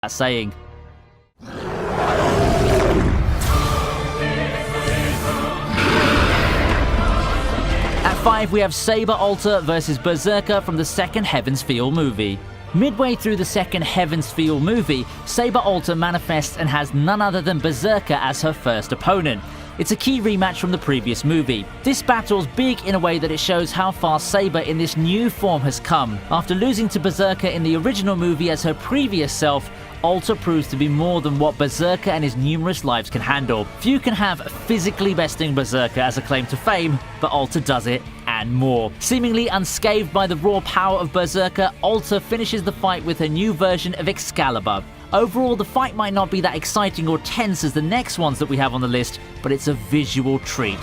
that saying. At 5, we have Saber Ultra versus Berserker from the second Heaven's Feel movie. Midway through the second Heaven's Feel movie, Saber Ultra manifests and has none other than Berserker as her first opponent. It's a key rematch from the previous movie. This battle's big in a way that it shows how far Saber in this new form has come. After losing to Berserker in the original movie as her previous self, Ultra proves to be more than what Berserker and his numerous lives can handle. Few can have physically besting Berserker as a claim to fame, but Ultra does it and more. Seemingly unscathed by the raw power of Berserker, Ultra finishes the fight with her new version of Excalibur. Overall, the fight might not be that exciting or tense as the next ones that we have on the list, but it's a visual treat.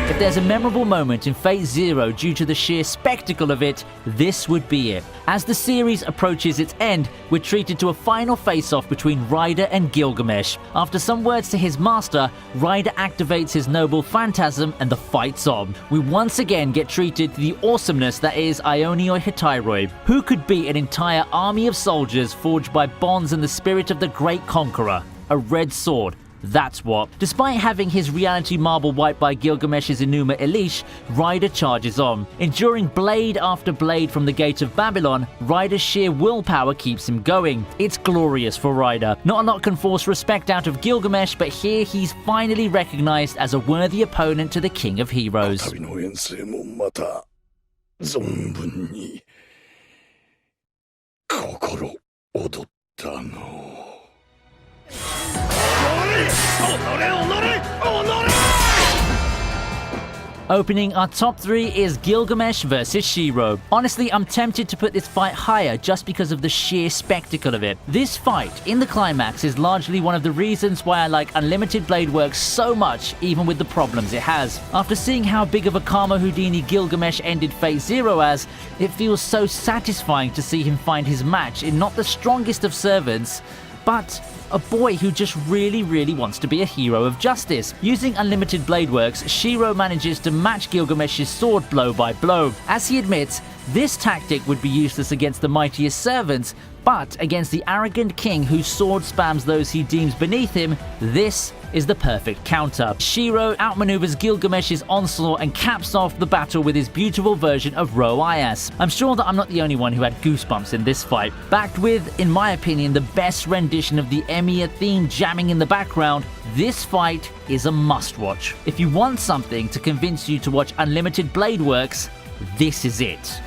If there's a memorable moment in Fate Zero due to the sheer spectacle of it, this would be it. As the series approaches its end, we're treated to a final face-off between Ryder and Gilgamesh. After some words to his master, Ryder activates his noble phantasm and the fight's on. We once again get treated to the awesomeness that is Ionioi Hetairoi. Who could beat an entire army of soldiers forged by bonds and the spirit of the great conqueror? A red sword. That's what. Despite having his reality marble wiped by Gilgamesh's Enuma Elish, Ryder charges on. Enduring blade after blade from the Gate of Babylon, Ryder's sheer willpower keeps him going. It's glorious for Ryder. Not a lot can force respect out of Gilgamesh, but here he's finally recognized as a worthy opponent to the King of Heroes. Opening our top 3 is Gilgamesh vs Shiro. Honestly, I'm tempted to put this fight higher just because of the sheer spectacle of it. This fight, in the climax, is largely one of the reasons why I like Unlimited Blade Works so much, even with the problems it has. After seeing how big of a Karma Houdini Gilgamesh ended Fate Zero as, it feels so satisfying to see him find his match in not the strongest of servants, but a boy who just really wants to be a hero of justice. Using Unlimited Blade Works, Shiro manages to match Gilgamesh's sword blow by blow. As he admits, this tactic would be useless against the mightiest servants, but against the arrogant king whose sword spams those he deems beneath him, this is the perfect counter. Shiro outmaneuvers Gilgamesh's onslaught and caps off the battle with his beautiful version of Ro Ayas. I'm sure that I'm not the only one who had goosebumps in this fight. Backed with, in my opinion, the best rendition of the Emiya theme jamming in the background, this fight is a must-watch. If you want something to convince you to watch Unlimited Blade Works, this is it.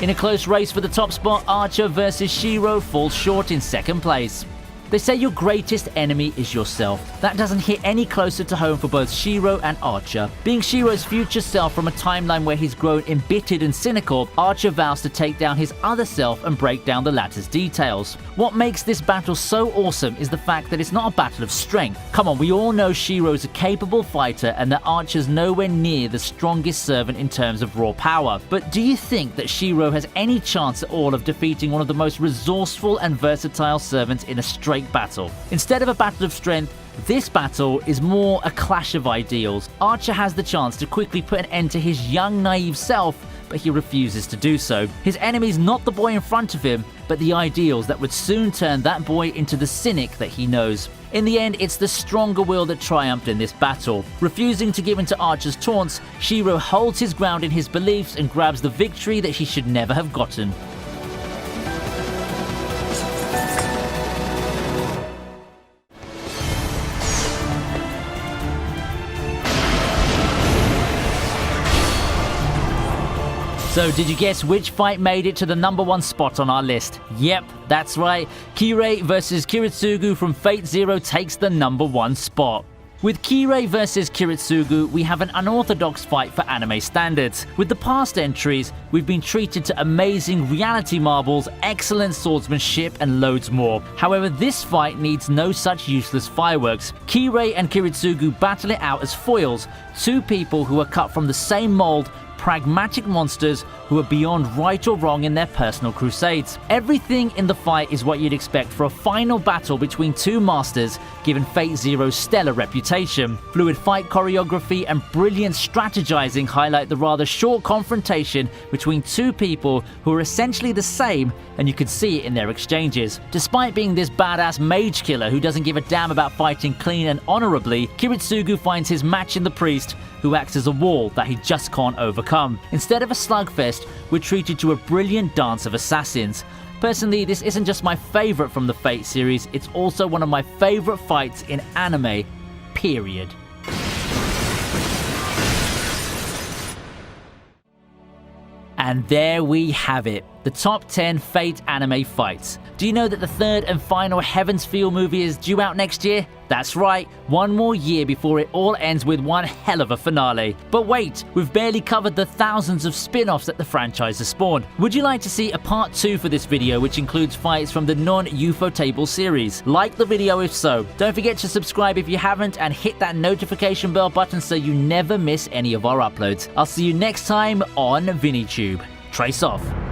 In a close race for the top spot, Archer vs Shiro falls short in second place. They say your greatest enemy is yourself. That doesn't hit any closer to home for both Shiro and Archer. Being Shiro's future self from a timeline where he's grown embittered and cynical, Archer vows to take down his other self and break down the latter's details. What makes this battle so awesome is the fact that it's not a battle of strength. Come on, we all know Shiro's a capable fighter and that Archer's nowhere near the strongest servant in terms of raw power. But do you think that Shiro has any chance at all of defeating one of the most resourceful and versatile servants in a straight battle? Instead of a battle of strength, this battle is more a clash of ideals. Archer has the chance to quickly put an end to his young, naive self, but he refuses to do so. His enemy's not the boy in front of him, but the ideals that would soon turn that boy into the cynic that he knows. In the end, it's the stronger will that triumphed in this battle. Refusing to give in to Archer's taunts, Shiro holds his ground in his beliefs and grabs the victory that he should never have gotten. So did you guess which fight made it to the number 1 spot on our list? Yep, that's right. Kirei vs Kiritsugu from Fate Zero takes the number 1 spot. With Kirei vs Kiritsugu, we have an unorthodox fight for anime standards. With the past entries, we've been treated to amazing reality marbles, excellent swordsmanship, and loads more. However, this fight needs no such useless fireworks. Kirei and Kiritsugu battle it out as foils, two people who are cut from the same mold, pragmatic monsters who are beyond right or wrong in their personal crusades. Everything in the fight is what you'd expect for a final battle between two masters, given Fate Zero's stellar reputation. Fluid fight choreography and brilliant strategizing highlight the rather short confrontation between two people who are essentially the same, and you can see it in their exchanges. Despite being this badass mage killer who doesn't give a damn about fighting clean and honorably, Kiritsugu finds his match in the priest, who acts as a wall that he just can't overcome. Instead of a slugfest, we're treated to a brilliant dance of assassins. Personally, this isn't just my favorite from the Fate series, it's also one of my favorite fights in anime, period. And there we have it, the top 10 Fate anime fights. Do you know that the third and final Heaven's Feel movie is due out next year? That's right, one more year before it all ends with one hell of a finale. But wait, we've barely covered the thousands of spin-offs that the franchise has spawned. Would you like to see a part 2 for this video, which includes fights from the non-Ufotable series? Like the video if so. Don't forget to subscribe if you haven't, and hit that notification bell button so you never miss any of our uploads. I'll see you next time on VinnyTube. Trace off.